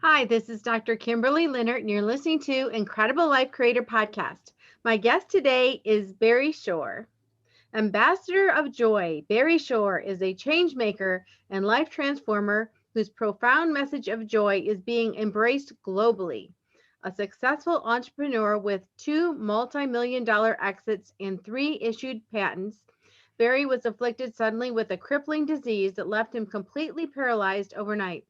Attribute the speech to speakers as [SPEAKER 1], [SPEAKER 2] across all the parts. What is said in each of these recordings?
[SPEAKER 1] Hi, this is Dr. Kimberley Linert, and you're listening to Incredible Life Creator Podcast. My guest today is Barry Shore. Ambassador of Joy, Barry Shore is a change maker and life transformer whose profound message of joy is being embraced globally. A successful entrepreneur with two multi-million dollar exits and three issued patents, Barry was afflicted suddenly with a crippling disease that left him completely paralyzed overnight.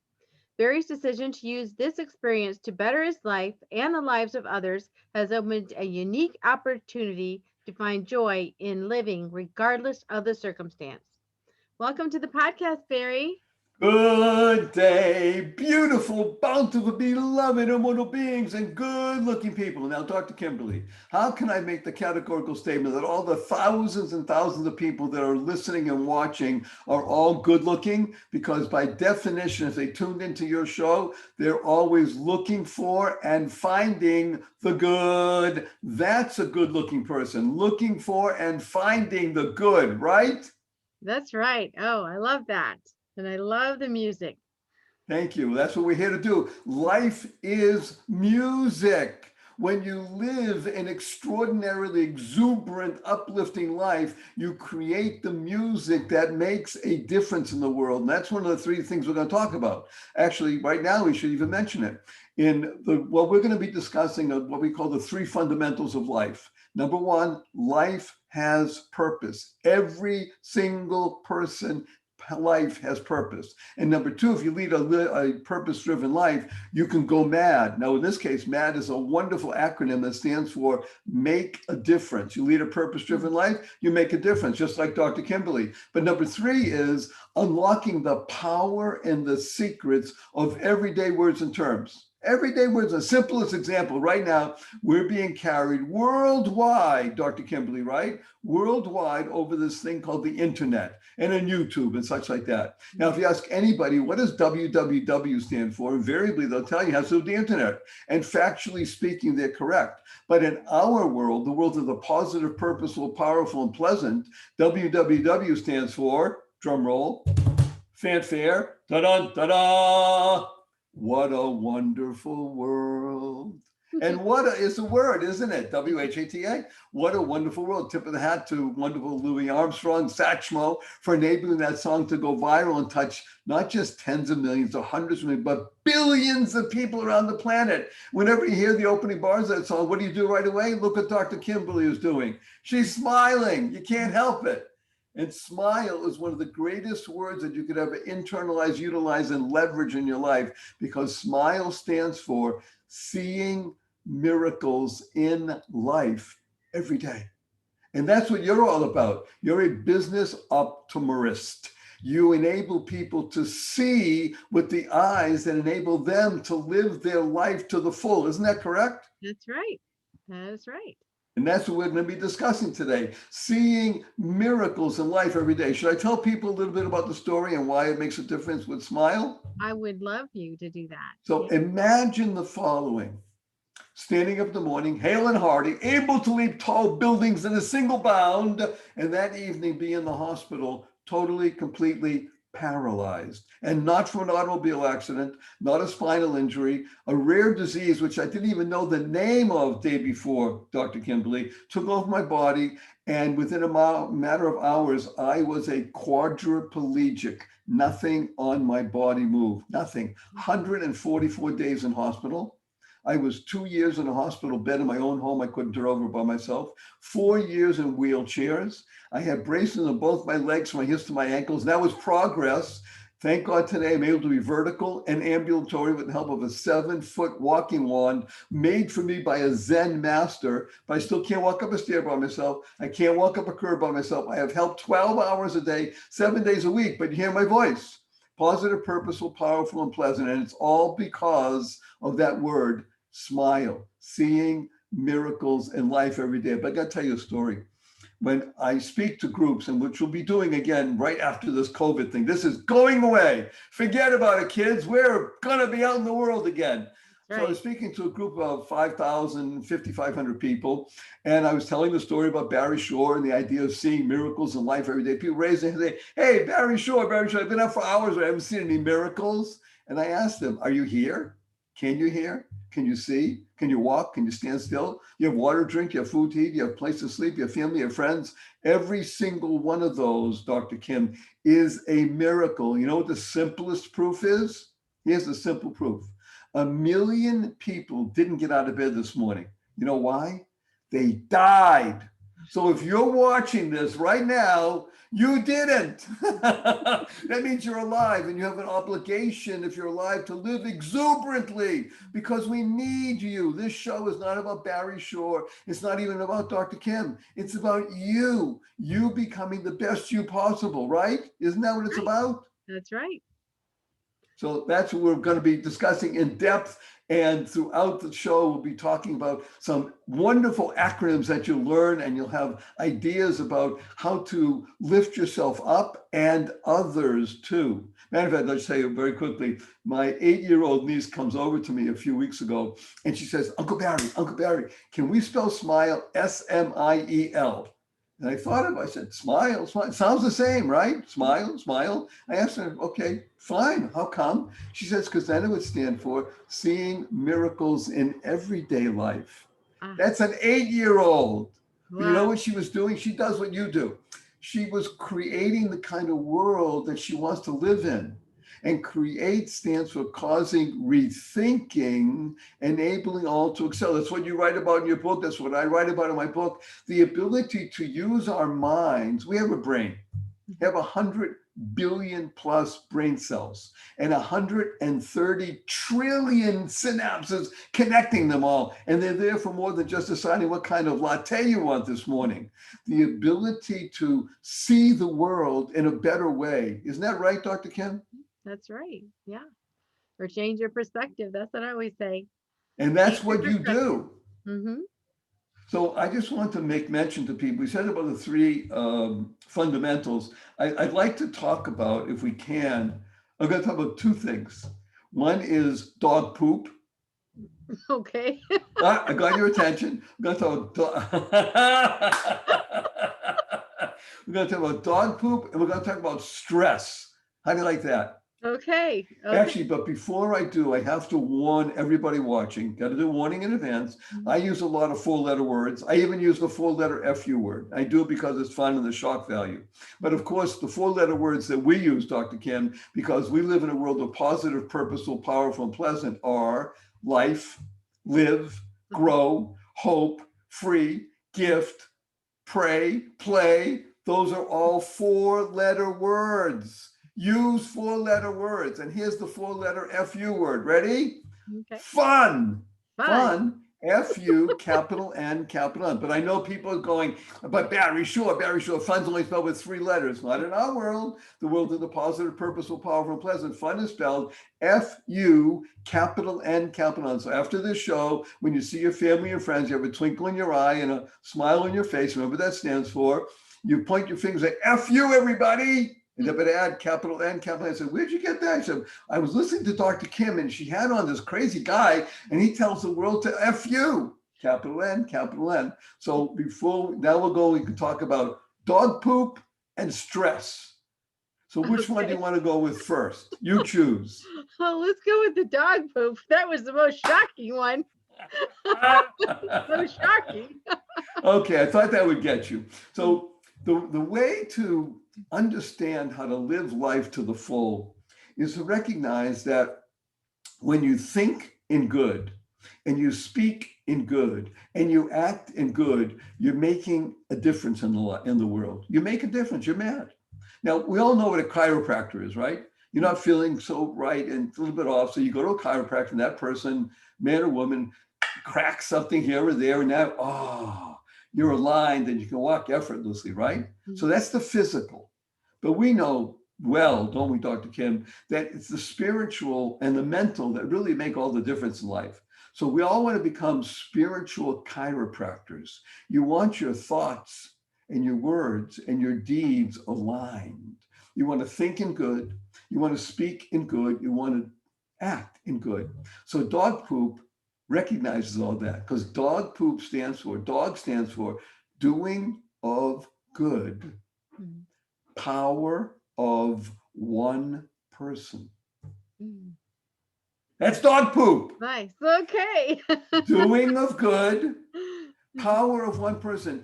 [SPEAKER 1] Barry's decision to use this experience to better his life and the lives of others has opened a unique opportunity to find joy in living regardless of the circumstance. Welcome to the podcast, Barry.
[SPEAKER 2] Good day, beautiful, bountiful, beloved, immortal beings, and good-looking people. Now, Dr. Kimberly, how can I make the categorical statement that all the thousands and thousands of people that are listening and watching are all good-looking? Because by definition, if they tuned into your show, they're always looking for and finding the good. That's a good-looking person, looking for and finding the good, right?
[SPEAKER 1] That's right. Oh, I love that. And I love the music.
[SPEAKER 2] Thank you. That's what we're here to do. Life is music. When you live an extraordinarily exuberant, uplifting life, you create the music that makes a difference in the world. And that's one of the three things we're going to talk about. Actually, right now, we should even mention it. We're going to be discussing what we call the three fundamentals of life. Number one, life has purpose. Every single person life has purpose. And number two, if you lead a purpose-driven life, you can go mad. Now, in this case, MAD is a wonderful acronym that stands for make a difference. You lead a purpose-driven life, you make a difference, just like Dr. Kimberly. But number three is unlocking the power and the secrets of everyday words and terms. Everyday words, the simplest example right now, we're being carried worldwide, Dr. Kimberly, right? Worldwide over this thing called the internet and on YouTube and such like that. Now, if you ask anybody, what does WWW stand for? Invariably, they'll tell you it has to do with the internet. And factually speaking, they're correct. But in our world, the world of the positive, purposeful, powerful, and pleasant, WWW stands for, drum roll, fanfare, da-da, da-da. What a wonderful world. And what is a word, isn't it? WHATA. What a wonderful world. Tip of the hat to wonderful Louis Armstrong, Satchmo, for enabling that song to go viral and touch not just tens of millions or hundreds of millions, but billions of people around the planet. Whenever you hear the opening bars of that song, what do you do right away? Look what Dr. Kimberly is doing. She's smiling. You can't help it. And smile is one of the greatest words that you could ever internalize, utilize, and leverage in your life, because smile stands for seeing miracles in life every day. And that's what you're all about. You're a business optimist. You enable people to see with the eyes that enable them to live their life to the full. Isn't that correct?
[SPEAKER 1] That's right. That is right.
[SPEAKER 2] And that's what we're going to be discussing today, seeing miracles in life every day. Should I tell people a little bit about the story and why it makes a difference with smile?
[SPEAKER 1] I would love you to do that.
[SPEAKER 2] So
[SPEAKER 1] Yeah.
[SPEAKER 2] imagine the following. Standing up in the morning, hale and hearty, able to leap tall buildings in a single bound, and that evening be in the hospital, totally, completely paralyzed. And not from an automobile accident, not a spinal injury, a rare disease, which I didn't even know the name of day before, Dr. Kimberly, took over my body. And within a matter of hours, I was a quadriplegic. Nothing on my body moved, nothing. 144 days in hospital. I was 2 years in a hospital bed in my own home. I couldn't turn over by myself. 4 years in wheelchairs. I had braces on both my legs, from my hips to my ankles. That was progress. Thank God today I'm able to be vertical and ambulatory with the help of a 7-foot walking wand made for me by a Zen master. But I still can't walk up a stair by myself. I can't walk up a curb by myself. I have help 12 hours a day, 7 days a week, but you hear my voice. Positive, purposeful, powerful, and pleasant. And it's all because of that word, smile, seeing miracles in life every day. But I got to tell you a story. When I speak to groups, and which we'll be doing again right after this COVID thing, this is going away. Forget about it, kids. We're going to be out in the world again.
[SPEAKER 1] That's
[SPEAKER 2] So I
[SPEAKER 1] right.
[SPEAKER 2] was speaking to a group of 5,000, 5,500 people, and I was telling the story about Barry Shore and the idea of seeing miracles in life every day. People raise their hand and say, hey, Barry Shore, I've been up for hours, but I haven't seen any miracles. And I asked them, are you here? Can you hear? Can you see? Can you walk? Can you stand still? You have water to drink, you have food to eat, you have a place to sleep, you have family, you have friends. Every single one of those, Dr. Kim, is a miracle. You know what the simplest proof is? Here's the simple proof. 1 million people didn't get out of bed this morning. You know why? They died. So if you're watching this right now, you didn't. That means you're alive, and you have an obligation, if you're alive, to live exuberantly, because we need you. This show is not about Barry Shore. It's not even about Dr. Kim. It's about you becoming the best you possible, right? Isn't that what it's
[SPEAKER 1] Right.
[SPEAKER 2] about?
[SPEAKER 1] That's right.
[SPEAKER 2] So that's what we're going to be discussing in depth. And throughout the show, we'll be talking about some wonderful acronyms that you'll learn, and you'll have ideas about how to lift yourself up and others too. Matter of fact, I'll tell you very quickly, my 8-year-old niece comes over to me a few weeks ago, and she says, Uncle Barry, can we spell smile Smiel? And I thought of it, I said, smile, smile. Sounds the same, right? Smile, smile. I asked her, okay, fine. How come? She says, because then it would stand for seeing miracles in everyday life.
[SPEAKER 1] Ah,
[SPEAKER 2] That's an 8-year-old. But you know
[SPEAKER 1] wow.
[SPEAKER 2] what she was doing? She does what you do. She was creating the kind of world that she wants to live in. And create stands for causing rethinking, enabling all to excel. That's what you write about in your book. That's what I write about in my book. The ability to use our minds. We have a brain. We have 100 billion plus brain cells and 130 trillion synapses connecting them all. And they're there for more than just deciding what kind of latte you want this morning. The ability to see the world in a better way. Isn't that right, Dr. Kim?
[SPEAKER 1] That's right. Yeah. Or change your perspective. That's what I always say.
[SPEAKER 2] And
[SPEAKER 1] Change
[SPEAKER 2] that's
[SPEAKER 1] your
[SPEAKER 2] what you
[SPEAKER 1] perspective.
[SPEAKER 2] do.
[SPEAKER 1] Mm-hmm.
[SPEAKER 2] So I just want to make mention to people. We said about the three fundamentals. I'd like to talk about, if we can, I'm going to talk about two things. One is dog poop.
[SPEAKER 1] Okay.
[SPEAKER 2] I got your attention. I'm going to talk about we're going to talk about dog poop, and we're going to talk about stress. How do you like that?
[SPEAKER 1] Okay. Okay.
[SPEAKER 2] Actually, but before I do, I have to warn everybody watching. Got to do warning in advance. I use a lot of 4-letter words. I even use the 4-letter FU word. I do it because it's fun and the shock value. But of course, the 4-letter words that we use, Dr. Kim, because we live in a world of positive, purposeful, powerful, and pleasant, are life, live, grow, hope, free, gift, pray, play. Those are all 4-letter words. Use 4-letter words. And here's the 4-letter FU word. Ready?
[SPEAKER 1] Okay.
[SPEAKER 2] Fun.
[SPEAKER 1] Fun.
[SPEAKER 2] Fun. FU, capital N, capital N. But I know people are going, but Barry Shore, fun's only spelled with 3 letters. Not in our world. The world of the positive, purposeful, powerful, and pleasant. Fun is spelled FU, capital N, capital N. So after this show, when you see your family and friends, you have a twinkle in your eye and a smile on your face. Remember what that stands for. You point your fingers at FU, everybody. And then add capital N, capital N. I said, where'd you get that? I said, I was listening to Dr. Kim, and she had on this crazy guy, and he tells the world to F you, capital N, capital N. So now we can talk about dog poop and stress. So which one do you
[SPEAKER 1] Okay.
[SPEAKER 2] want to go with first? You choose.
[SPEAKER 1] Oh, let's go with the dog poop. That was the most shocking one. So shocking.
[SPEAKER 2] Okay, I thought that would get you. So the way to understand how to live life to the full is to recognize that when you think in good and you speak in good and you act in good, you're making a difference in the world. You make a difference. You're mad. Now, we all know what a chiropractor is, right? You're not feeling so right and a little bit off. So you go to a chiropractor, and that person, man or woman, cracks something here or there, and now, you're aligned and you can walk effortlessly, right? So that's the physical. But we know well, don't we, Dr. Kim, that it's the spiritual and the mental that really make all the difference in life. So we all want to become spiritual chiropractors. You want your thoughts and your words and your deeds aligned. You want to think in good. You want to speak in good. You want to act in good. So dog poop recognizes all that, because dog stands for doing of good, power of one person. That's dog poop.
[SPEAKER 1] Nice. Okay.
[SPEAKER 2] Doing of good, power of one person.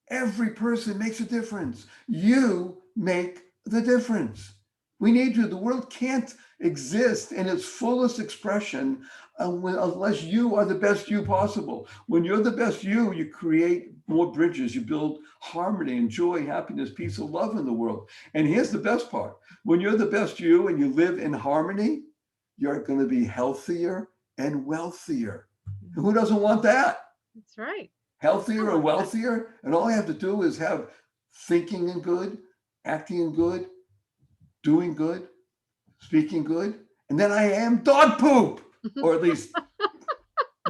[SPEAKER 2] Every person makes a difference. You make the difference. We need you. The world can't exist in its fullest expression unless you are the best you possible. When you're the best you, you create more bridges. You build harmony and joy, happiness, peace, and love in the world. And here's the best part. When you're the best you and you live in harmony, you're going to be healthier and wealthier. Who doesn't want that?
[SPEAKER 1] That's right. I
[SPEAKER 2] Healthier and
[SPEAKER 1] want that.
[SPEAKER 2] wealthier. And all I have to do is have thinking in good, acting in good, doing good, speaking good. And then I am dog poop. Or at least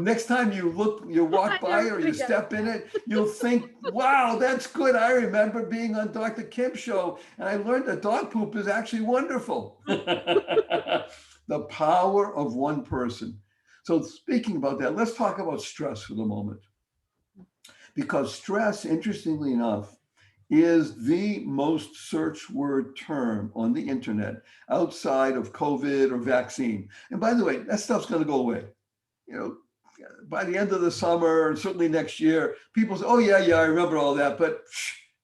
[SPEAKER 2] next time you
[SPEAKER 1] I
[SPEAKER 2] walk by
[SPEAKER 1] never
[SPEAKER 2] or you
[SPEAKER 1] forget
[SPEAKER 2] step in
[SPEAKER 1] that.
[SPEAKER 2] it, you'll think, wow, that's good. I remember being on Dr. Kim's show and I learned that dog poop is actually wonderful. The power of one person. So speaking about that, let's talk about stress for the moment. Because stress, interestingly enough, is the most searched word term on the internet outside of COVID or vaccine. And by the way, that stuff's going to go away. You know, by the end of the summer, and certainly next year, people say, oh, yeah, I remember all that. But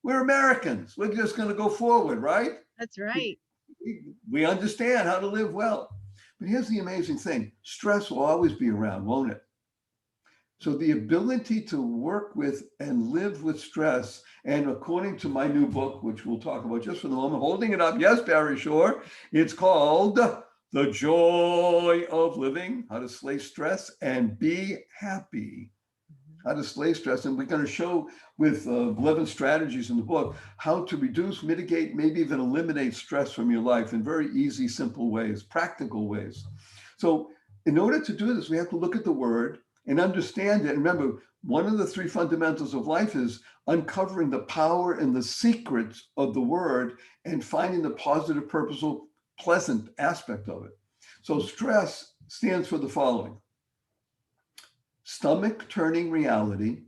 [SPEAKER 2] we're Americans. We're just going to go forward, right?
[SPEAKER 1] That's right.
[SPEAKER 2] We understand how to live well. But here's the amazing thing. Stress will always be around, won't it? So the ability to work with and live with stress, and according to my new book, which we'll talk about just for the moment, holding it up, yes, Barry Shore, it's called The Joy of Living, How to Slay Stress and Be Happy. How to slay stress. And we're going to show with 11 strategies in the book how to reduce, mitigate, maybe even eliminate stress from your life in very easy, simple ways, practical ways. So in order to do this, we have to look at the word and understand it. And remember, one of the three fundamentals of life is uncovering the power and the secrets of the word and finding the positive, purposeful, pleasant aspect of it. So stress stands for the following: stomach turning reality,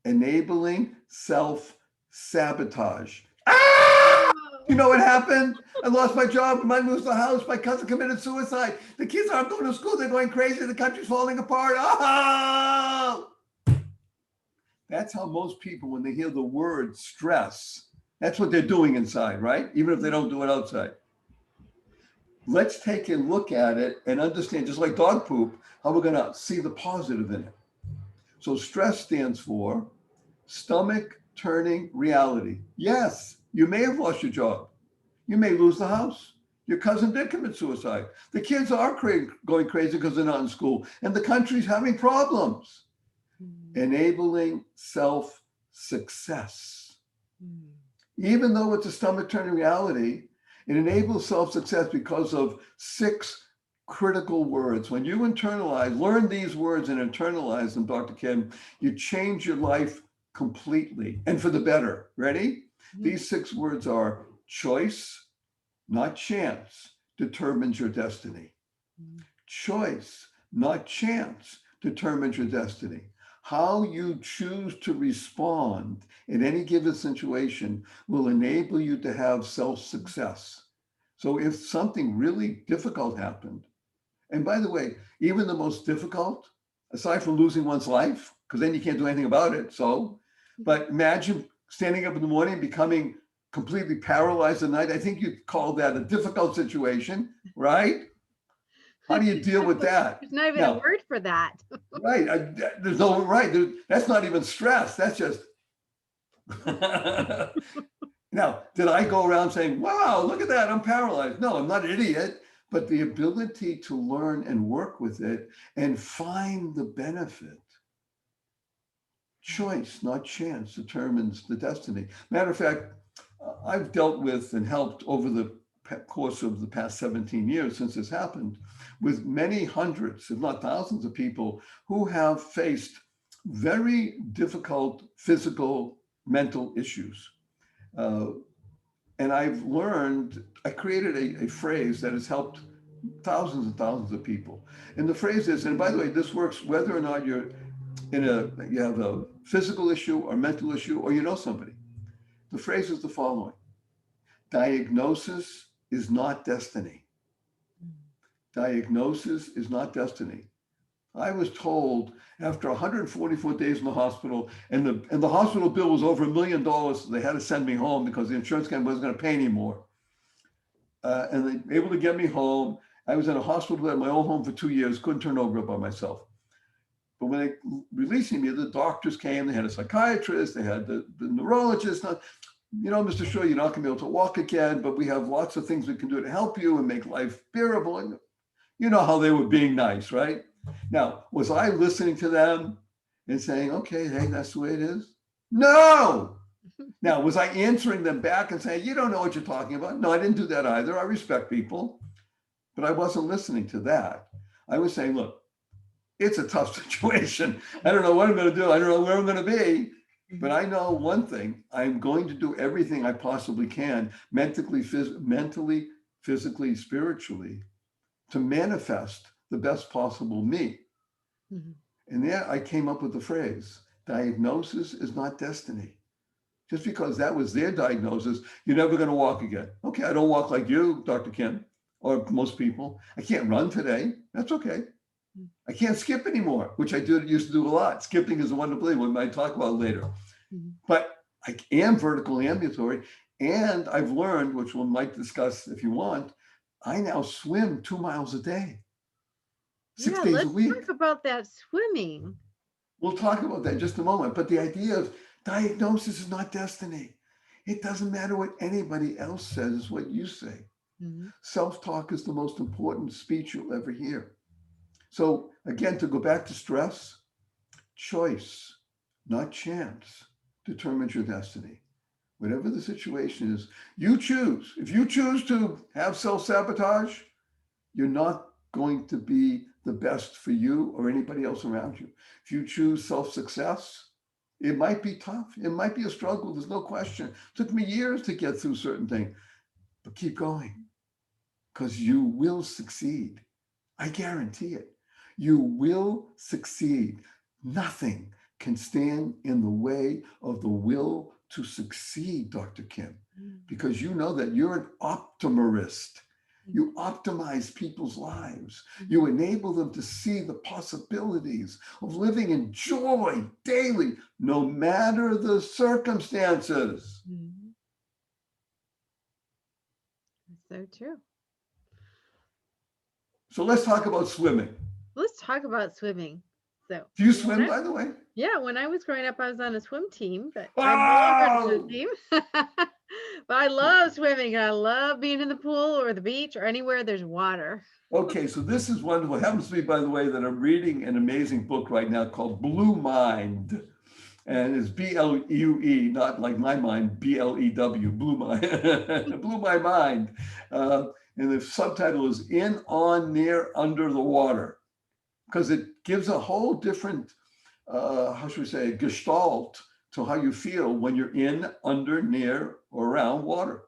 [SPEAKER 2] enabling self-sabotage. Ah! You know what happened? I lost my job, I might lose the house, my cousin committed suicide. The kids aren't going to school, they're going crazy, the country's falling apart. Oh! That's how most people, when they hear the word stress, that's what they're doing inside, right? Even if they don't do it outside. Let's take a look at it and understand, just like dog poop, how we're going to see the positive in it. So stress stands for stomach turning reality. Yes, you may have lost your job. You may lose the house. Your cousin did commit suicide. The kids are going crazy because they're not in school. And the country's having problems. Enabling self-success. Even though it's a stomach turning reality, it enables self-success because of 6 critical words. When you learn these words and internalize them, Dr. Kim, you change your life completely and for the better. Ready? These 6 words are: choice, not chance, determines your destiny. Choice, not chance, determines your destiny. How you choose to respond in any given situation will enable you to have self-success. So if something really difficult happened, and by the way, even the most difficult, aside from losing one's life, because then you can't do anything about it. But imagine standing up in the morning, becoming completely paralyzed at night. I think you'd call that a difficult situation, right? How do you deal with that?
[SPEAKER 1] There's not even a
[SPEAKER 2] Now,
[SPEAKER 1] word for that.
[SPEAKER 2] right, there's no right. That's not even stress. That's just. Now, did I go around saying, wow, look at that, I'm paralyzed? No, I'm not an idiot. But the ability to learn and work with it and find the benefit. Choice, not chance, determines the destiny. Matter of fact, I've dealt with and helped over the course of the past 17 years since this happened with many hundreds, if not thousands of people who have faced very difficult physical, mental issues. And I've learned, I created a phrase that has helped thousands and thousands of people. And the phrase is, and by the way, this works whether or not you have a physical issue or mental issue, or you know somebody. The phrase is the following: diagnosis is not destiny. Diagnosis is not destiny. I was told after 144 days in the hospital, and the hospital bill was over $1 million, so they had to send me home because the insurance company wasn't going to pay anymore. And they were able to get me home. I was in a hospital at my own home for 2 years, couldn't turn over by myself. But when they released me, the doctors came, they had a psychiatrist, they had the neurologist. Mr. Shaw, you're not going to be able to walk again, but we have lots of things we can do to help you and make life bearable. And you know how they were being nice, right? Now, was I listening to them and saying, okay, hey, that's the way it is? No. Now, was I answering them back and saying, you don't know what you're talking about? No, I didn't do that either. I respect people, but I wasn't listening to that. I was saying, look, it's a tough situation. I don't know what I'm going to do. I don't know where I'm going to be, but I know one thing. I'm going to do everything I possibly can, mentally, physically, spiritually, to manifest the best possible me. Mm-hmm. And there I came up with the phrase, diagnosis is not destiny. Just because that was their diagnosis, you're never going to walk again. Okay, I don't walk like you, Dr. Kim, or most people. I can't run today. That's okay. I can't skip anymore, which I used to do a lot. Skipping is a wonderful thing, we might talk about later. Mm-hmm. But I am vertical ambulatory, and I've learned, which we might discuss if you want, I now swim 2 miles a day, 6 days a week.
[SPEAKER 1] Let's talk about that swimming.
[SPEAKER 2] We'll talk about that in just a moment. But the idea of diagnosis is not destiny. It doesn't matter what anybody else says, it's what you say. Mm-hmm. Self-talk is the most important speech you'll ever hear. So again, to go back to stress, choice, not chance, determines your destiny. Whatever the situation is, you choose. If you choose to have self-sabotage, you're not going to be the best for you or anybody else around you. If you choose self-success, it might be tough. It might be a struggle. There's no question. It took me years to get through certain things, but keep going because you will succeed. I guarantee it. You will succeed. Nothing can stand in the way of the will to succeed, Dr. Kim, because you know that you're an optimerist. You optimize people's lives. You enable them to see the possibilities of living in joy daily, no matter the circumstances.
[SPEAKER 1] So true.
[SPEAKER 2] So let's talk about swimming.
[SPEAKER 1] Let's talk about swimming. So,
[SPEAKER 2] do you swim, by the way?
[SPEAKER 1] Yeah, when I was growing up, I was on a swim team, but I'm no longer on a swim team. But I love swimming. I love being in the pool or the beach or anywhere there's water.
[SPEAKER 2] Okay, so this is wonderful. It happens to be, by the way, that I'm reading an amazing book right now called Blue Mind. And it's B-L-U-E, not like my mind, B-L-E-W, Blue Mind. Blew my mind. And the subtitle is In, On, Near, Under the Water, because it gives a whole different, how should we say, gestalt to how you feel when you're in, under, near, or around water.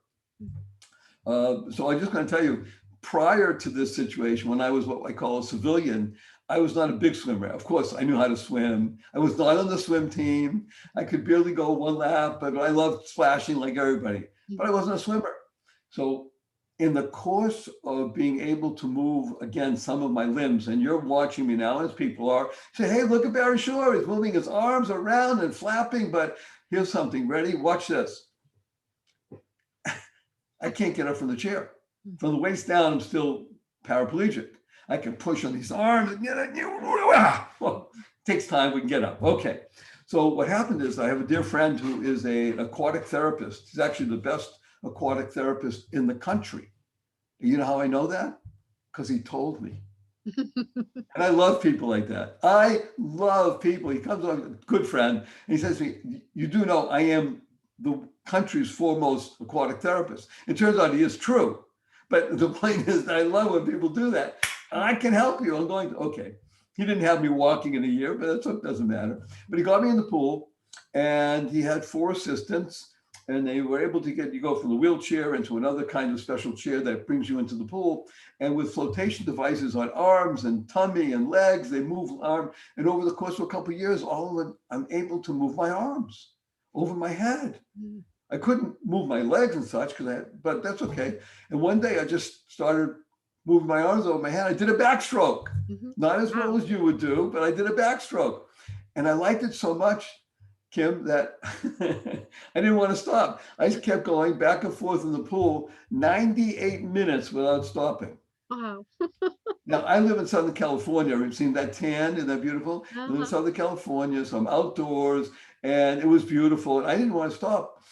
[SPEAKER 2] So I'm just going to tell you, prior to this situation, when I was what I call a civilian, I was not a big swimmer. Of course, I knew how to swim. I was not on the swim team. I could barely go one lap, but I loved splashing like everybody. But I wasn't a swimmer. So in the course of being able to move, again, some of my limbs, and you're watching me now, as people are, say, hey, look at Barry Shore. He's moving his arms around and flapping, but here's something. Ready? Watch this. I can't get up from the chair. From the waist down, I'm still paraplegic. I can push on these arms and get it. Well, it takes time, we can get up. Okay. So what happened is I have a dear friend who is an aquatic therapist. He's actually the best aquatic therapist in the country. You know how I know that? Because he told me. And I love people like that. I love people. He comes on, a good friend, and he says to me, you do know I am the country's foremost aquatic therapist. It turns out he is true. But the point is that I love when people do that. I can help you. I'm going to, okay. He didn't have me walking in a year, but that doesn't matter. But he got me in the pool, and he had 4 assistants, and they were able to get you go from the wheelchair into another kind of special chair that brings you into the pool. And with flotation devices on arms and tummy and legs, they move arm. And over the course of a couple of years, all of it, I'm able to move my arms over my head. I couldn't move my legs and such, but that's okay. And one day I just started moving my arms over my head. I did a backstroke.
[SPEAKER 1] Mhm.
[SPEAKER 2] Not as well
[SPEAKER 1] Wow.
[SPEAKER 2] as you would do, but I did a backstroke. And I liked it so much, Kim, that I didn't want to stop. I just kept going back and forth in the pool 98 minutes without stopping.
[SPEAKER 1] Wow.
[SPEAKER 2] Now, I live in Southern California. Have you seen that tan? Isn't that beautiful? I live in
[SPEAKER 1] Uh-huh.
[SPEAKER 2] Southern California, so I'm outdoors, and it was beautiful. And I didn't want to stop.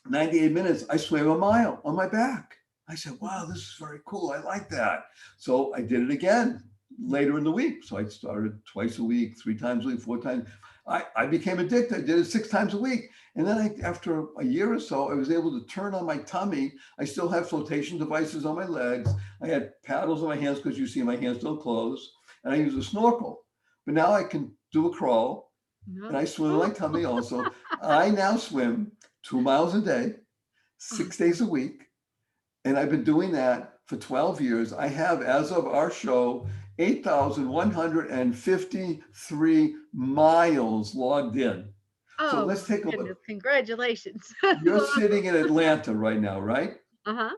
[SPEAKER 2] 98 minutes, I swam a mile on my back. I said, wow, this is very cool. I like that. So I did it again later in the week. So I started twice a week, 3 times a week, 4 times. I became addicted. I did it 6 times a week. And then after a year or so, I was able to turn on my tummy. I still have flotation devices on my legs. I had paddles on my hands because you see my hands don't close. And I use a snorkel. But now I can do a crawl and
[SPEAKER 1] No.
[SPEAKER 2] I swim on my tummy also. I now swim 2 miles a day, 6 days a week. And I've been doing that for 12 years. I have, as of our show, 8,153 miles logged in. So
[SPEAKER 1] Oh
[SPEAKER 2] let's
[SPEAKER 1] my
[SPEAKER 2] take a
[SPEAKER 1] goodness.
[SPEAKER 2] look.
[SPEAKER 1] Congratulations. That's
[SPEAKER 2] You're
[SPEAKER 1] awesome.
[SPEAKER 2] sitting in Atlanta right now, right?
[SPEAKER 1] Uh-huh.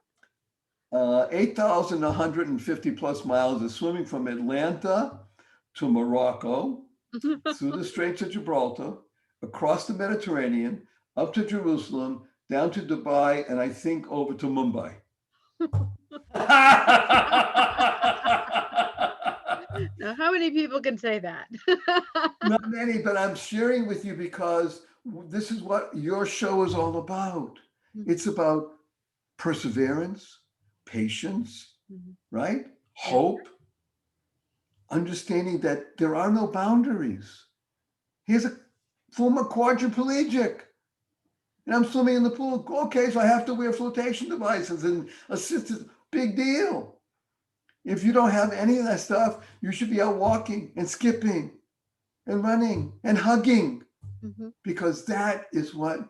[SPEAKER 2] 8,150 plus miles is swimming from Atlanta to Morocco, through the Straits of Gibraltar, across the Mediterranean, up to Jerusalem, down to Dubai, and I think over to Mumbai.
[SPEAKER 1] Now, how many people can say that?
[SPEAKER 2] Not many, but I'm sharing with you because this is what your show is all about.
[SPEAKER 1] Mhm.
[SPEAKER 2] It's about perseverance, patience,
[SPEAKER 1] Mhm.
[SPEAKER 2] right?
[SPEAKER 1] That's
[SPEAKER 2] Hope, understanding that there are no boundaries. Here's a former quadriplegic, and I'm swimming in the pool. Okay, so I have to wear flotation devices and assistance. Big deal. If you don't have any of that stuff, you should be out walking and skipping and running and hugging,
[SPEAKER 1] mhm.
[SPEAKER 2] because that is what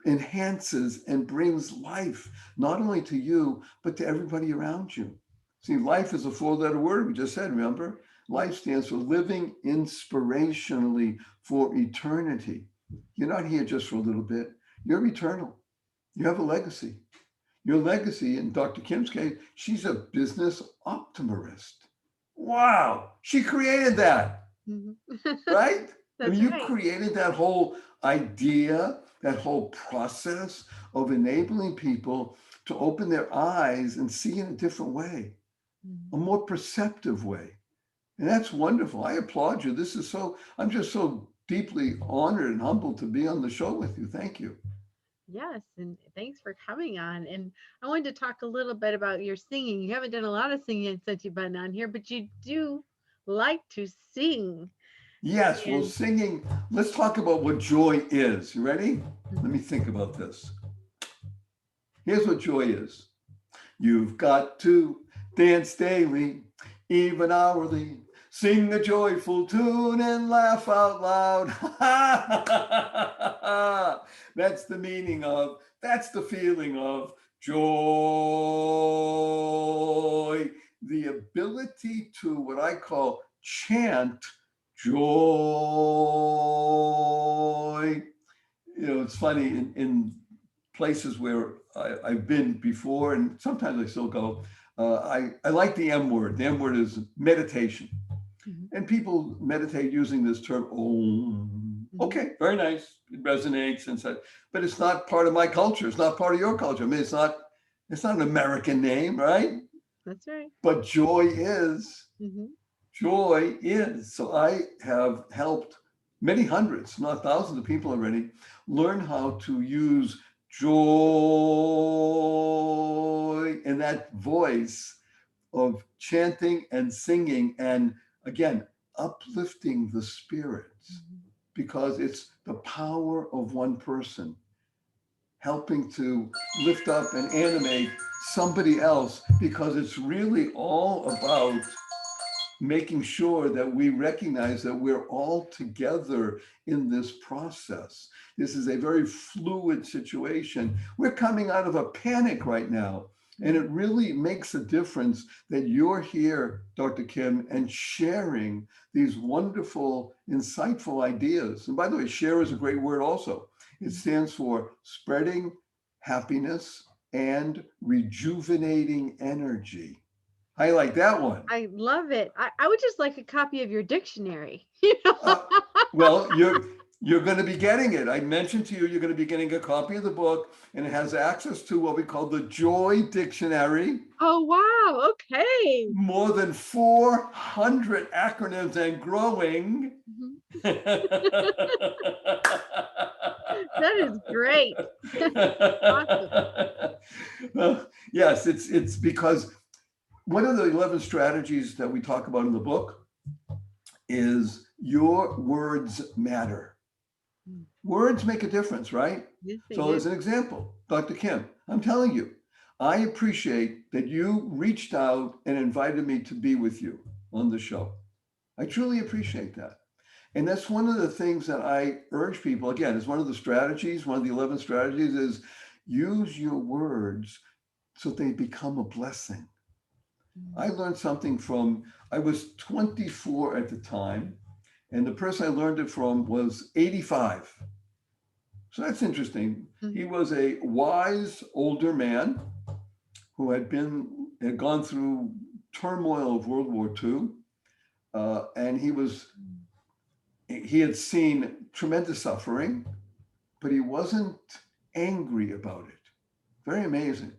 [SPEAKER 2] enhances and brings life, not only to you, but to everybody around you. See, life is a 4-letter word we just said, remember? Life stands for living inspirationally for eternity. You're not here just for a little bit, you're eternal. You have a legacy. Your legacy, in Dr. Kim's case, she's a business optimist. Wow, she created that,
[SPEAKER 1] Mhm.
[SPEAKER 2] right? I
[SPEAKER 1] That's
[SPEAKER 2] mean, you
[SPEAKER 1] right.
[SPEAKER 2] created that whole idea, that whole process of enabling people to open their eyes and see in a different way, a
[SPEAKER 1] Mhm.
[SPEAKER 2] more perceptive way. And that's wonderful. I applaud you. This is so, I'm just so deeply honored and humbled to be on the show with you. Thank you.
[SPEAKER 1] Yes, and thanks for coming on. And I wanted to talk a little bit about your singing. You haven't done a lot of singing since you've been on here, but you do like to sing.
[SPEAKER 2] Yes, well,
[SPEAKER 1] And
[SPEAKER 2] singing, let's talk about what joy is. You ready? Let
[SPEAKER 1] Mhm.
[SPEAKER 2] me think about this. Here's what joy is. You've got to dance daily, even hourly. Sing a joyful tune and laugh out loud. That's the meaning of, that's the feeling of joy. The ability to what I call chant joy. You know, it's funny in places where I've been before, and sometimes I still go. I like the M word. The M word is meditation,
[SPEAKER 1] Mhm.
[SPEAKER 2] and people meditate using this term Om.
[SPEAKER 1] Mhm.
[SPEAKER 2] Okay, very nice. It resonates and such, but it's not part of my culture. It's not part of your culture. I mean, it's not. It's not an American name, right?
[SPEAKER 1] That's right.
[SPEAKER 2] But joy is.
[SPEAKER 1] Mhm.
[SPEAKER 2] Joy is. So I have helped many hundreds, not thousands of people already, learn how to use joy in that voice of chanting and singing and, again, uplifting the spirits,
[SPEAKER 1] Mhm.
[SPEAKER 2] because it's the power of one person helping to lift up and animate somebody else, because it's really all about making sure that we recognize that we're all together in this process. This is a very fluid situation. We're coming out of a panic right now. And
[SPEAKER 1] Mhm.
[SPEAKER 2] it really makes a difference that you're here, Dr. Kim, and sharing these wonderful, insightful ideas. And by the way, share is a great word also. It
[SPEAKER 1] Mhm.
[SPEAKER 2] stands for spreading happiness and rejuvenating energy. I like that one.
[SPEAKER 1] I love it. I would just like a copy of your dictionary.
[SPEAKER 2] Uh, well, you're going to be getting it. I mentioned to you, you're going to be getting a copy of the book, and it has access to what we call the Joy Dictionary.
[SPEAKER 1] Oh, wow. Okay.
[SPEAKER 2] More than 400 acronyms and growing.
[SPEAKER 1] Mhm. That is great. Awesome.
[SPEAKER 2] Well, yes, it's because one of the 11 strategies that we talk about in the book is your words matter.
[SPEAKER 1] Mm.
[SPEAKER 2] Words make a difference, right?
[SPEAKER 1] Yes, they
[SPEAKER 2] So,
[SPEAKER 1] do.
[SPEAKER 2] as an example, Dr. Kim, I'm telling you, I appreciate that you reached out and invited me to be with you on the show. I truly appreciate that. And that's one of the things that I urge people, again, it's one of the strategies, one of the 11 strategies is use your words so they become a blessing. I learned something from, I was 24 at the time, and the person I learned it from was 85. So that's interesting.
[SPEAKER 1] Mhm.
[SPEAKER 2] He was a wise older man who had gone through turmoil of World War II, and he had seen tremendous suffering, but he wasn't angry about it. Very amazing.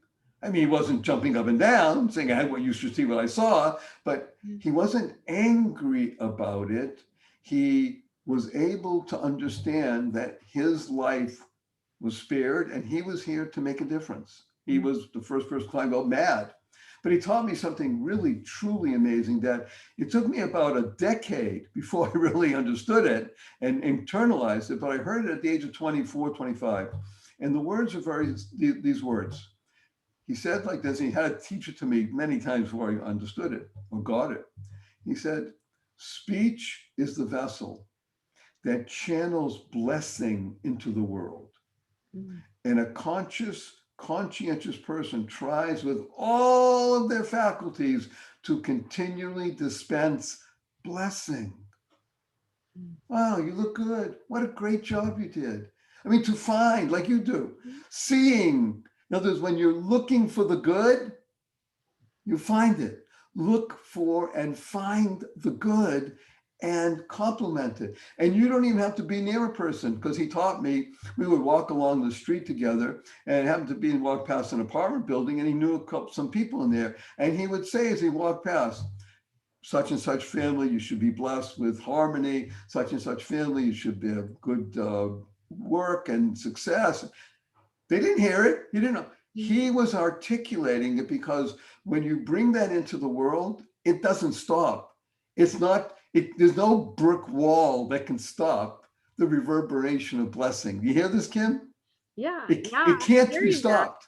[SPEAKER 2] I mean, he wasn't jumping up and down saying, I had what you should see what I saw, but he wasn't angry about it. He was able to understand that his life was spared and he was here to make a difference. He was the first person to go mad. But he taught me something really, truly amazing that it took me about a decade before I really understood it and internalized it. But I heard it at the age of 24, 25. And the words are these words. He said like this, and he had to teach it to me many times before I understood it or got it. He said, speech is the vessel that channels blessing into the world.
[SPEAKER 1] Mm.
[SPEAKER 2] And a conscientious person tries with all of their faculties to continually dispense blessing. Wow, you look good. What a great job you did. I mean, to find, like you do, seeing. In other words, when you're looking for the good, you find it. Look for and find the good and compliment it. And you don't even have to be near a person because he taught me, we would walk along the street together and it happened to be walk past an apartment building and he knew some people in there. And he would say as he walked past, such and such family, you should be blessed with harmony. Such and such family, you should have good work and success. They didn't hear it. He didn't know. He was articulating it because when you bring that into the world, it doesn't stop. It's not, there's no brick wall that can stop the reverberation of blessing. You hear this, Kim?
[SPEAKER 1] Yeah, yeah,
[SPEAKER 2] It
[SPEAKER 1] I'm
[SPEAKER 2] can't be
[SPEAKER 1] hearing that.
[SPEAKER 2] stopped.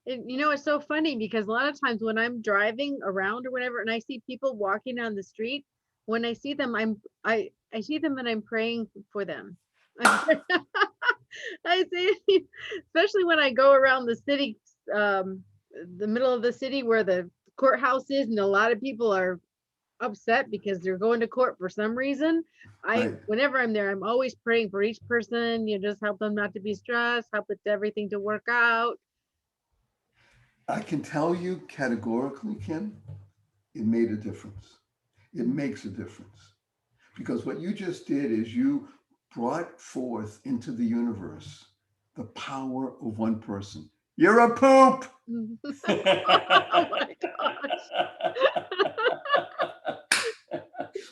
[SPEAKER 1] It's so funny because a lot of times when I'm driving around or whatever, and I see people walking down the street, when I see them, I see them and I'm praying for them. I see, especially when I go around the city, um, the middle of the city where the courthouse is, and a lot of people are upset because they're going to court for some reason.
[SPEAKER 2] Right.
[SPEAKER 1] Whenever I'm there, I'm always praying for each person, just help them not to be stressed, help with everything to work out.
[SPEAKER 2] I can tell you categorically, Kim, it made a difference. It makes a difference. Because what you just did is you brought forth into the universe the power of one person. You're a poop.
[SPEAKER 1] Oh my gosh.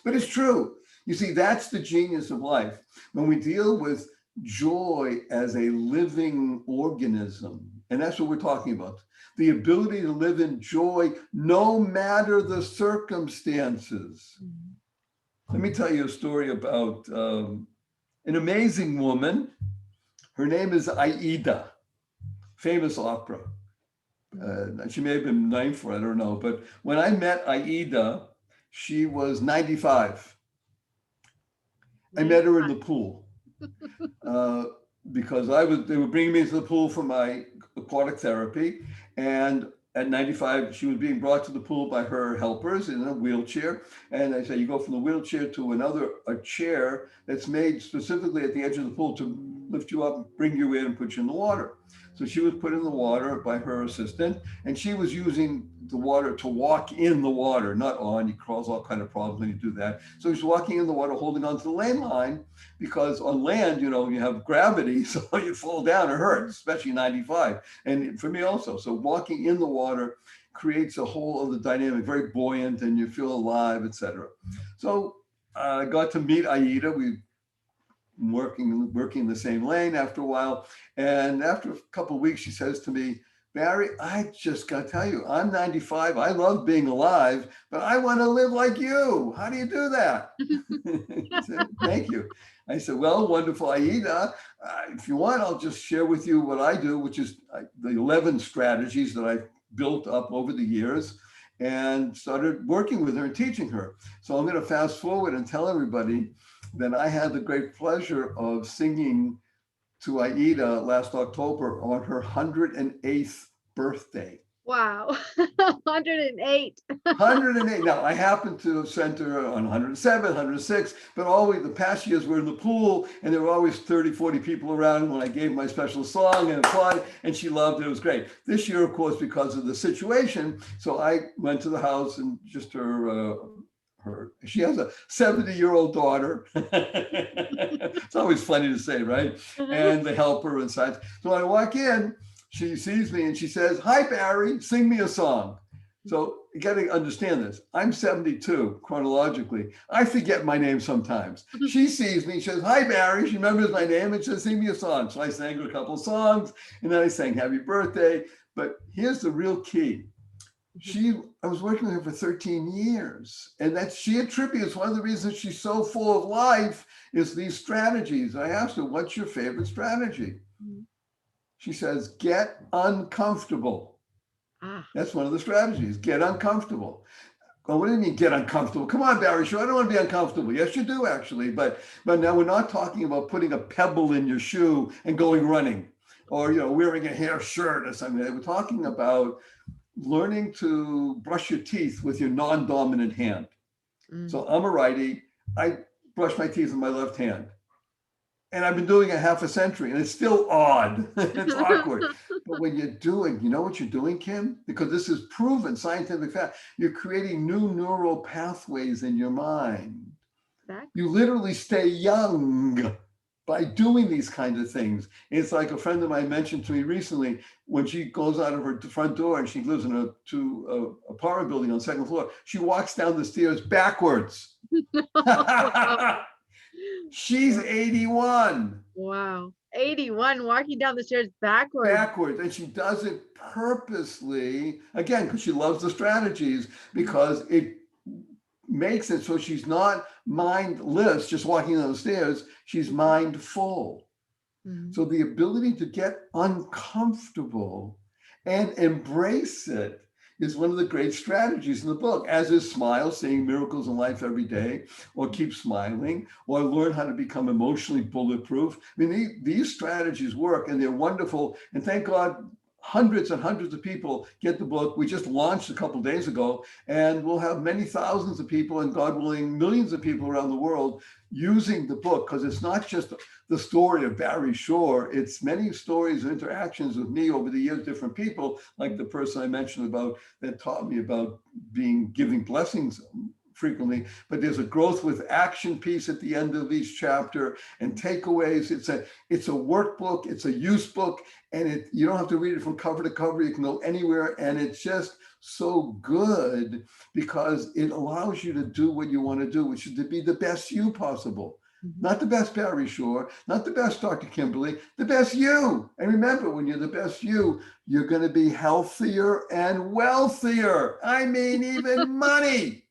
[SPEAKER 2] But it's true. You see, that's the genius of life. When we deal with joy as a living organism, and that's what we're talking about, the ability to live in joy no matter the circumstances. Let me tell you a story about an amazing woman. Her name is Aida, famous opera. She may have been named for it, I don't know. But when I met Aida, she was 95. I met her in the pool uh, because they were bringing me to the pool for my aquatic therapy. And at 95, she was being brought to the pool by her helpers in a wheelchair. And they say, you go from the wheelchair to a chair that's made specifically at the edge of the pool to lift you up, bring you in, and put you in the water. So she was put in the water by her assistant, and she was using the water to walk in the water, not on. You cause all kind of problems when you do that. So she's walking in the water, holding onto the lane line, because on land, you have gravity, so you fall down, it hurts, especially 95. And for me also. So walking in the water creates a whole other dynamic, very buoyant, and you feel alive, etc. So I got to meet Aida. We working in the same lane after a while. And after a couple of weeks, she says to me, Barry, I just got to tell you, I'm 95. I love being alive, but I want to live like you. How do you do that? I said, thank you. I said, well, wonderful, Aida. If you want, I'll just share with you what I do, which is the 11 strategies that I've built up over the years, and started working with her and teaching her. So I'm going to fast forward and tell everybody that I had the great pleasure of singing to Aida last October on her 108th birthday.
[SPEAKER 1] Wow. 108.
[SPEAKER 2] 108. Now, I happen to have sent her on 107, 106, but always the past years were in the pool, and there were always 30, 40 people around when I gave my special song and applauded, and she loved it. It was great. This year, of course, because of the situation, so I went to the house and just she has a 70-year-old daughter. It's always funny to say, right? And the helper and such. So when I walk in, she sees me and she says, hi, Barry, sing me a song. So you got to understand this. I'm 72 chronologically. I forget my name sometimes. She sees me, she says, hi, Barry. She remembers my name and she says, sing me a song. So I sang her a couple of songs and then I sang happy birthday. But here's the real key. I was working with her for 13 years, and that she attributes one of the reasons she's so full of life is these strategies. I asked her, what's your favorite strategy? She says, get uncomfortable. That's one of the strategies, get uncomfortable. Well, what do you mean get uncomfortable? Come on, Barry, sure, I don't want to be uncomfortable. Yes, you do actually, but now we're not talking about putting a pebble in your shoe and going running, or wearing a hair shirt or something. We're talking about learning to brush your teeth with your non-dominant hand. So I'm a righty. I brush my teeth with my left hand. And I've been doing it half a century and it's still odd. It's awkward. But when you're doing, you know what you're doing, Kim? Because this is proven scientific fact. You're creating new neural pathways in your mind. Exactly. You literally stay young by doing these kinds of things. It's like a friend of mine mentioned to me recently, when she goes out of her front door and she lives in an apartment building on the second floor, she walks down the stairs backwards. She's 81.
[SPEAKER 1] Wow. 81, walking down the stairs backwards.
[SPEAKER 2] Backwards. And she does it purposely, again, because she loves the strategies, because it makes it so she's not mindless, just walking down the stairs. She's mindful. So the ability to get uncomfortable and embrace it is one of the great strategies in the book, as is smile, seeing miracles in life every day, or keep smiling, or learn how to become emotionally bulletproof. I mean, these strategies work and they're wonderful. And thank God, hundreds and hundreds of people get the book. We just launched a couple of days ago, and we'll have many thousands of people, and God willing, millions of people around the world using the book, because it's not just the story of Barry Shore. It's many stories and interactions with me over the years, different people, like the person I mentioned about that taught me about giving blessings frequently. But there's a growth with action piece at the end of each chapter and takeaways. It's a workbook, it's a use book, and you don't have to read it from cover to cover. You can go anywhere, and it's just so good because it allows you to do what you want to do, which is to be the best you possible. Not the best Barry Shore, not the best Dr. Kimberley, the best you. And remember, when you're the best you, you're going to be healthier and wealthier. I mean, even money.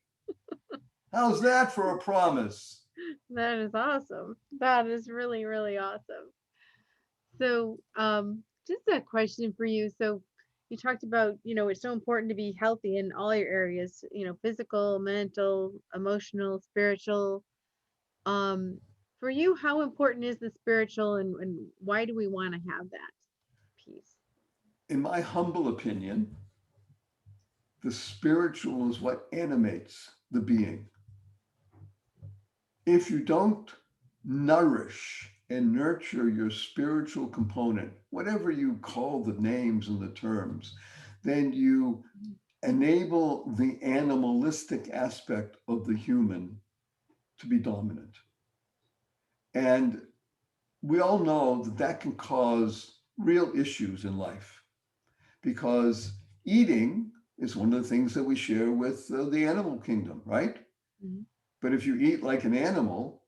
[SPEAKER 2] How's that for a promise?
[SPEAKER 1] That is awesome. That is really, really awesome. So, just a question for you. So, you talked about, it's so important to be healthy in all your areas, physical, mental, emotional, spiritual. For you, how important is the spiritual, and why do we want to have that piece?
[SPEAKER 2] In my humble opinion, the spiritual is what animates the being. If you don't nourish and nurture your spiritual component, whatever you call the names and the terms, then you enable the animalistic aspect of the human to be dominant. And we all know that that can cause real issues in life because eating is one of the things that we share with the animal kingdom, right?
[SPEAKER 1] Mhm.
[SPEAKER 2] But if you eat like an animal,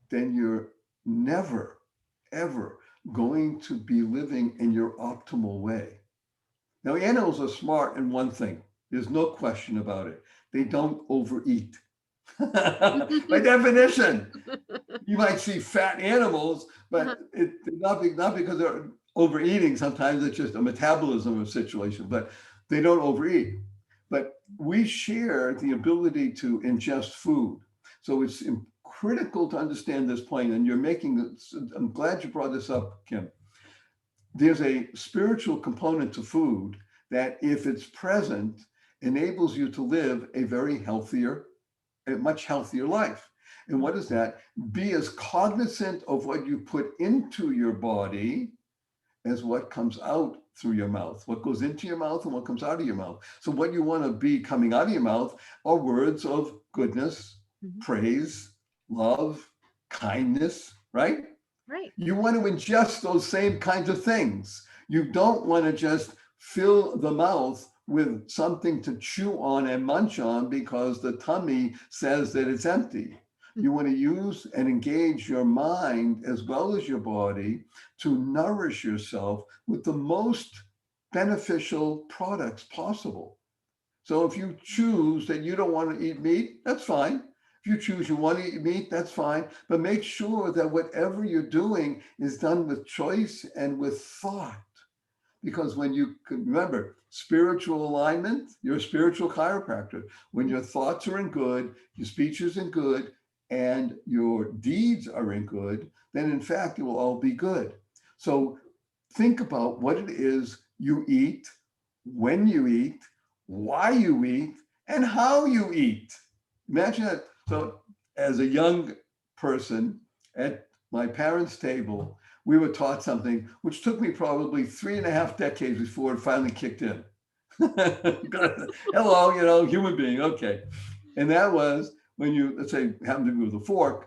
[SPEAKER 2] then you're never, ever going to be living in your optimal way. Now, animals are smart in one thing. There's no question about it. They don't overeat. By definition, you might see fat animals, but not because they're overeating. Sometimes it's just a metabolism of situation, but they don't overeat. But we share the ability to ingest food. So it's critical to understand this point. And you're making this, I'm glad you brought this up, Kim. There's a spiritual component to food that, if it's present, enables you to live a very healthier, a much healthier life. And what is that? Be as cognizant of what you put into your body as what comes out through your mouth, what goes into your mouth and what comes out of your mouth. So what you want to be coming out of your mouth are words of goodness,
[SPEAKER 1] Mhm.
[SPEAKER 2] praise, love, kindness, right?
[SPEAKER 1] Right.
[SPEAKER 2] You want to ingest those same kinds of things. You don't want to just fill the mouth with something to chew on and munch on because the tummy says that it's empty. You want to use and engage your mind as well as your body to nourish yourself with the most beneficial products possible. So if you choose that you don't want to eat meat, that's fine. If you choose you want to eat meat, that's fine. But make sure that whatever you're doing is done with choice and with thought. Because when you can remember spiritual alignment, you're a spiritual chiropractor. When your thoughts are in good, your speech is in good, and your deeds are in good, then in fact it will all be good. So think about what it is you eat, when you eat, why you eat, and how you eat. Imagine that. So as a young person at my parents' table, we were taught something which took me probably 3.5 decades before it finally kicked in. Hello, human being. Okay. And that was when you, let's say, happen to be with a fork,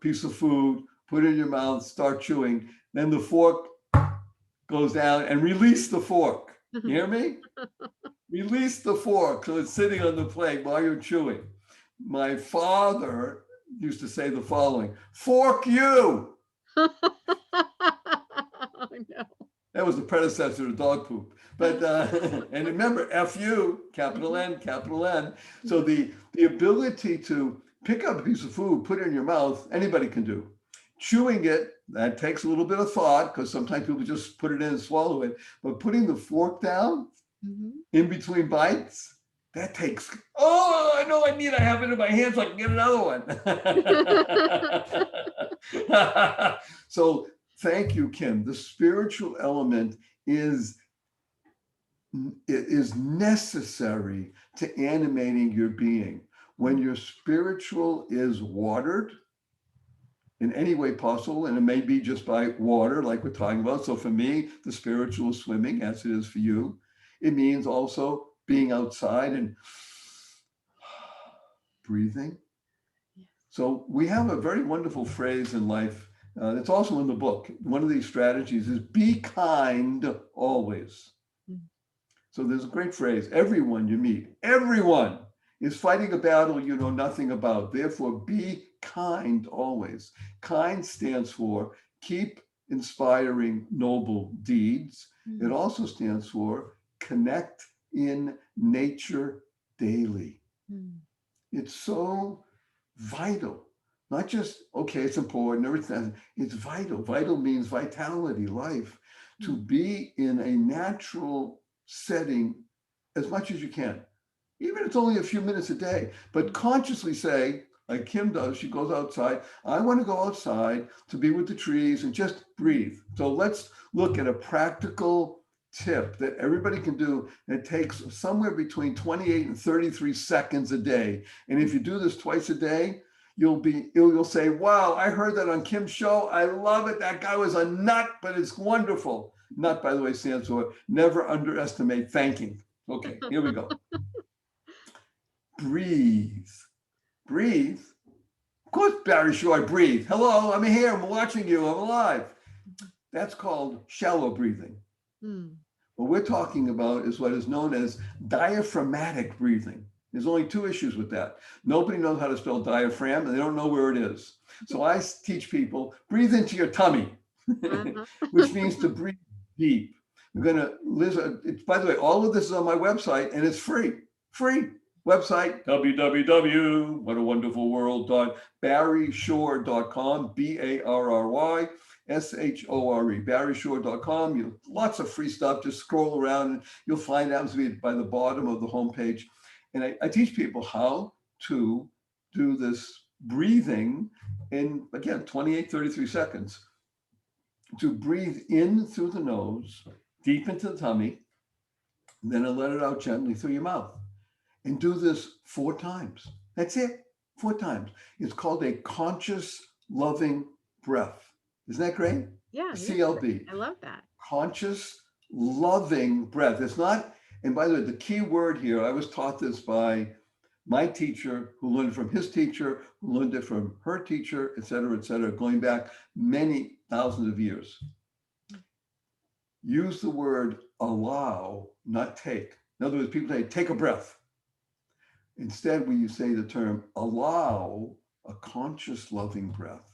[SPEAKER 2] piece of food, put it in your mouth, start chewing. Then the fork goes down and release the fork. You hear me? Release the fork so it's sitting on the plate while you're chewing. My father used to say the following: fork you.
[SPEAKER 1] Oh no.
[SPEAKER 2] That was the predecessor to dog poop. But and remember, FU, capital N, capital N. So the ability to pick up a piece of food, put it in your mouth, anybody can do. Chewing it, that takes a little bit of thought because sometimes people just put it in and swallow it. But putting the fork down
[SPEAKER 1] Mhm.
[SPEAKER 2] in between bites, that takes, oh, I know I have it in my hands so I can get another one. So thank you, Kim. The spiritual element is necessary to animating your being. When your spiritual is watered in any way possible, and it may be just by water, like we're talking about. So for me, the spiritual is swimming, as it is for you. It means also being outside and breathing.
[SPEAKER 1] Yes.
[SPEAKER 2] So we have a very wonderful phrase in life. It's also in the book. One of these strategies is be kind always.
[SPEAKER 1] Mm.
[SPEAKER 2] So there's a great phrase: everyone you meet, everyone is fighting a battle you know nothing about. Therefore, be kind always. Kind stands for keep inspiring noble deeds. It
[SPEAKER 1] Mm.
[SPEAKER 2] also stands for connect in nature daily.
[SPEAKER 1] Mm.
[SPEAKER 2] It's so vital. Not just, okay, it's important, everything. It's vital. Vital means vitality, life. To
[SPEAKER 1] Mm.
[SPEAKER 2] be in a natural setting as much as you can. Even if it's only a few minutes a day, but consciously say, like Kim does, she goes outside. I want to go outside to be with the trees and just breathe. So let's look at a practical tip that everybody can do. It takes somewhere between 28 and 33 seconds a day. And if you do this twice a day, You'll say, wow, I heard that on Kim's show. I love it. That guy was a nut, but it's wonderful. Nut, by the way, stands for never underestimate thanking. Okay, here we go. Breathe. Breathe. Of course, Barry Shore, breathe. Hello, I'm here. I'm watching you. I'm alive. That's called shallow breathing.
[SPEAKER 1] Mm.
[SPEAKER 2] What we're talking about is what is known as diaphragmatic breathing. There's only two issues with that. Nobody knows how to spell diaphragm, and they don't know where it is. So I teach people, breathe into your tummy,
[SPEAKER 1] Uh-huh.
[SPEAKER 2] which means to breathe deep. We're going to listen. By the way, all of this is on my website, and it's free. Free. Website, www.whatawonderfulworld.barryshore.com, BARRYSHORE, barryshore.com. Lots of free stuff. Just scroll around and you'll find out by the bottom of the homepage. And I teach people how to do this breathing in, again, 28, 33 seconds. To breathe in through the nose, deep into the tummy, then let it out gently through your mouth. And do this 4 times. That's it, 4 times. It's called a conscious, loving breath. Isn't that great?
[SPEAKER 1] Yeah.
[SPEAKER 2] CLB.
[SPEAKER 1] I love that.
[SPEAKER 2] Conscious, loving breath. It's not, and by the way, the key word here, I was taught this by my teacher, who learned it from his teacher, who learned it from her teacher, et cetera, going back many thousands of years. Use the word allow, not take. In other words, people say, take a breath. Instead, when you say the term allow a conscious, loving breath,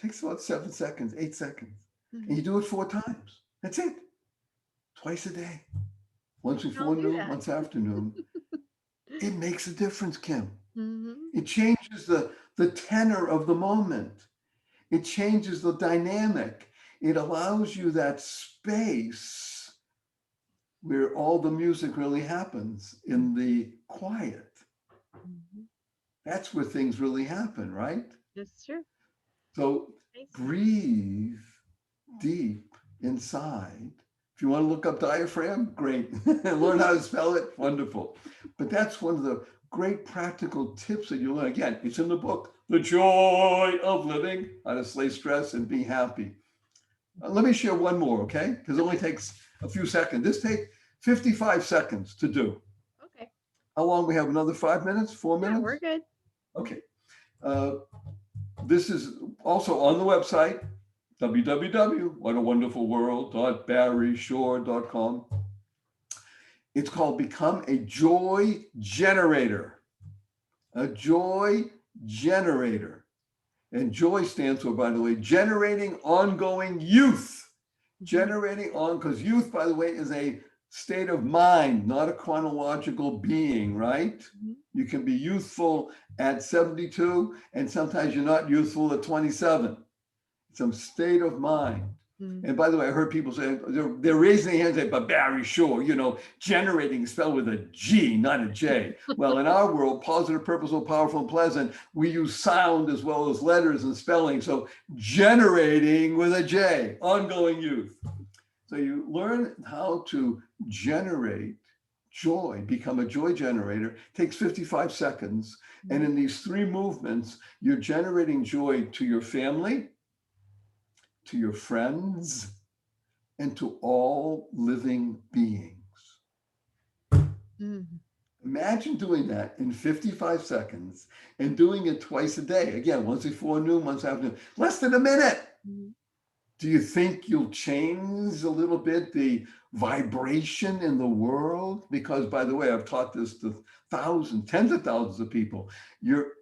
[SPEAKER 2] takes about 7 seconds, 8 seconds. And you do it 4 times. That's it. Twice a day. Once before noon, once afternoon. It makes a difference, Kim. It changes the tenor of the moment. It changes the dynamic. It allows you that space where all the music really happens, in the quiet. That's where things really happen, right?
[SPEAKER 1] That's true.
[SPEAKER 2] So breathe deep inside. If you want to look up diaphragm, great. Learn how to spell it, wonderful. But that's one of the great practical tips that you learn. Again, it's in the book, The Joy of Living, How to Slay Stress and Be Happy. Let me share one more, okay? Because it only takes a few seconds. This takes 55 seconds to do.
[SPEAKER 1] Okay.
[SPEAKER 2] How long? We have another 5 minutes, 4 minutes?
[SPEAKER 1] Yeah, we're good.
[SPEAKER 2] Okay. This is also on the website, www.whatawonderfulworld.barryshore.com. It's called Become a Joy Generator. A joy generator. And joy stands for, by the way, generating ongoing youth. Generating on, because youth, by the way, is a state of mind, not a chronological being, right? You can be youthful at 72, and sometimes you're not youthful at 27. It's a state of mind. And by the way, I heard people say, they're raising their hands, but Barry Shore, generating is spelled with a G, not a J. Well, in our world, positive, purposeful, powerful, and pleasant, we use sound as well as letters and spelling. So generating with a J, ongoing youth. So you learn how to generate joy, become a joy generator. It takes 55 seconds. And in these 3 movements, you're generating joy to your family, to your friends, and to all living beings. Imagine doing that in 55 seconds and doing it twice a day. Again, once before noon, once afternoon, less than a minute. Do you think you'll change a little bit the vibration in the world? Because, by the way, I've taught this to thousands, tens of thousands of people. You're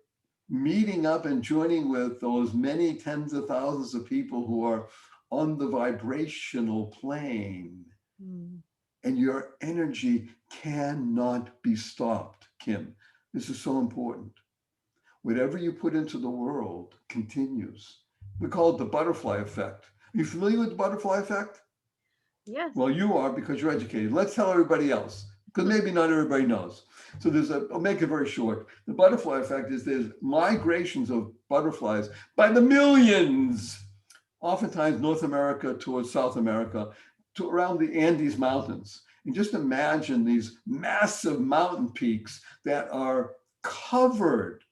[SPEAKER 2] meeting up and joining with those many tens of thousands of people who are on the vibrational plane. And your energy cannot be stopped, Kim. This is so important. Whatever you put into the world continues. We call it the butterfly effect. Are you familiar with the butterfly effect?
[SPEAKER 1] Yes.
[SPEAKER 2] Well, you are, because you're educated. Let's tell everybody else, because maybe not everybody knows. So I'll make it very short. The butterfly effect is there's migrations of butterflies by the millions, oftentimes North America towards South America, to around the Andes Mountains. And just imagine these massive mountain peaks that are covered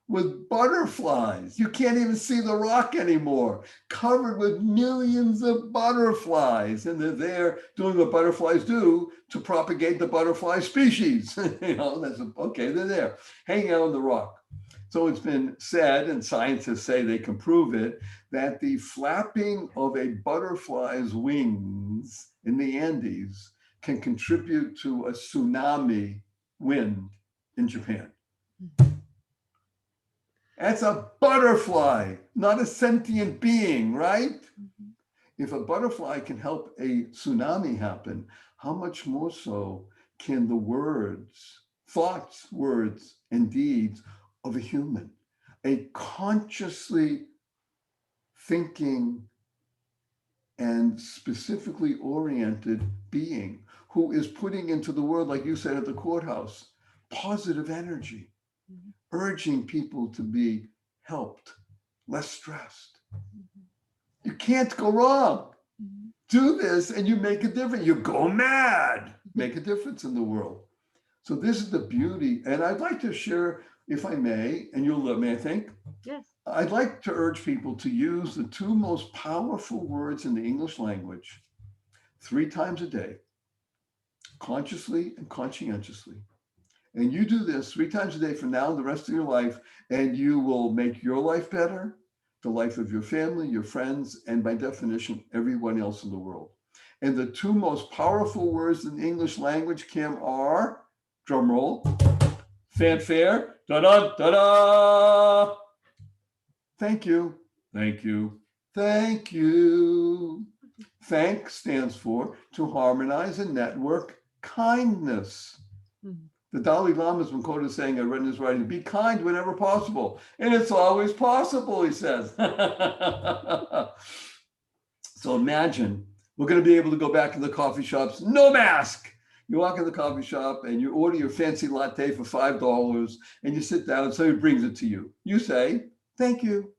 [SPEAKER 2] with butterflies. You can't even see the rock anymore, covered with millions of butterflies. And they're there doing what butterflies do to propagate the butterfly species. That's okay, they're there, hanging out on the rock. So it's been said, and scientists say they can prove it, that the flapping of a butterfly's wings in the Andes can contribute to a tsunami wind in Japan. That's a butterfly, not a sentient being, right? If a butterfly can help a tsunami happen, how much more so can the words, thoughts, words, and deeds of a human, a consciously thinking and specifically oriented being who is putting into the world, like you said at the courthouse, positive energy, urging people to be helped, less stressed. You can't go wrong. Do this and you make a difference. You go mad, make a difference in the world. So this is the beauty. And I'd like to share, if I may, and you'll let me, I think.
[SPEAKER 1] Yes.
[SPEAKER 2] I'd like to urge people to use the two most powerful words in the English language 3 times a day, consciously and conscientiously. And you do this 3 times a day from now and the rest of your life, and you will make your life better, the life of your family, your friends, and by definition, everyone else in the world. And the 2 most powerful words in the English language, Kim, are, drum roll, fanfare, da-da, da-da. Thank you, thank you, thank you. Thank stands for to harmonize and network kindness. The Dalai Lama has been quoted as saying, I read in his writing, be kind whenever possible. And it's always possible, he says. So imagine we're going to be able to go back to the coffee shops, no mask. You walk in the coffee shop and you order your fancy latte for $5 and you sit down and somebody brings it to you. You say, thank you.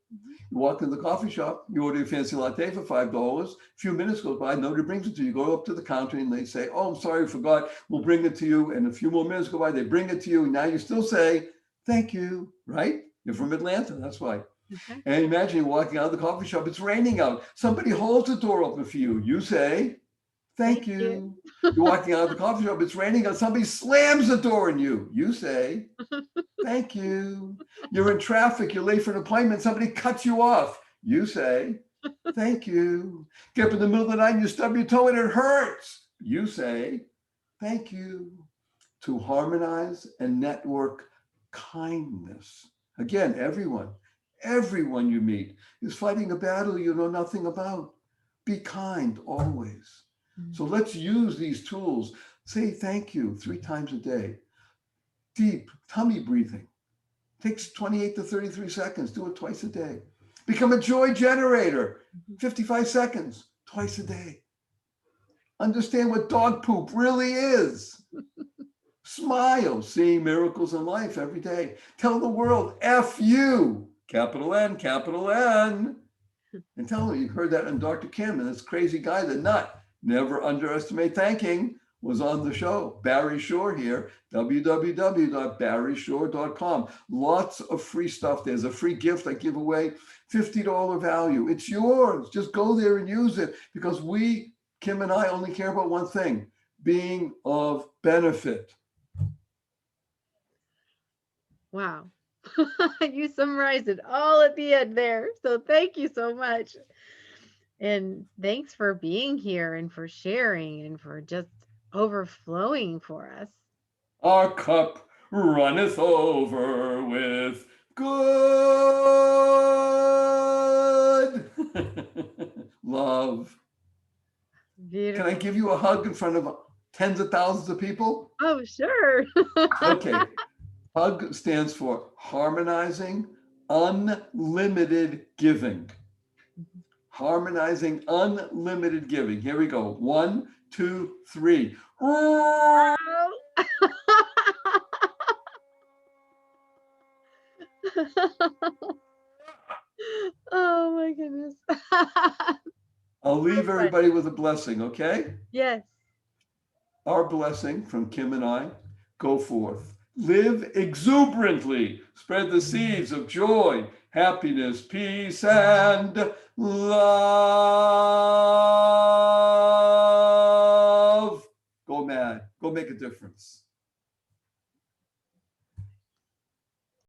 [SPEAKER 2] You walk in the coffee shop, you order your fancy latte for $5. A few minutes goes by, nobody brings it to you. You go up to the counter and they say, oh, I'm sorry, I forgot. We'll bring it to you. And a few more minutes go by, they bring it to you. And now you still say, thank you, right? You're from Atlanta, that's why. Okay. And imagine you're walking out of the coffee shop, it's raining out. Somebody holds the door open for you. You say, thank you. You're walking out of the coffee shop, it's raining out. Somebody slams the door on you. You say, thank you. You're in traffic, you're late for an appointment, somebody cuts you off. You say, thank you. Get up in the middle of the night and you stub your toe and it hurts. You say, thank you. To harmonize and network kindness. Again, everyone you meet is fighting a battle you know nothing about. Be kind always. So let's use these tools. Say thank you 3 times a day. Deep tummy breathing. Takes 28 to 33 seconds. Do it twice a day. Become a joy generator. 55 seconds, twice a day. Understand what dog poop really is. Smile, seeing miracles in life every day. Tell the world, F you, capital N, capital N. And tell them you heard that in Dr. Kim and this crazy guy, the nut. Never underestimate thanking. Was on the show. Barry Shore here, www.barryshore.com. Lots of free stuff. There's a free gift I give away, $50 value. It's yours. Just go there and use it because we, Kim and I, only care about one thing, being of benefit.
[SPEAKER 1] Wow. You summarized it all at the end there. So thank you so much. And thanks for being here and for sharing and for just overflowing for us.
[SPEAKER 2] Our cup runneth over with good love. Beautiful. Can I give you a hug in front of tens of thousands of people?
[SPEAKER 1] Oh, sure.
[SPEAKER 2] Okay. HUG stands for Harmonizing Unlimited Giving. Harmonizing Unlimited Giving. Here we go. 1, 2, 3.
[SPEAKER 1] Oh my goodness.
[SPEAKER 2] I'll leave everybody with a blessing, okay?
[SPEAKER 1] Yes.
[SPEAKER 2] Our blessing from Kim and I: go forth, live exuberantly, spread the seeds of joy, happiness, peace, and love. Go mad, go make a difference.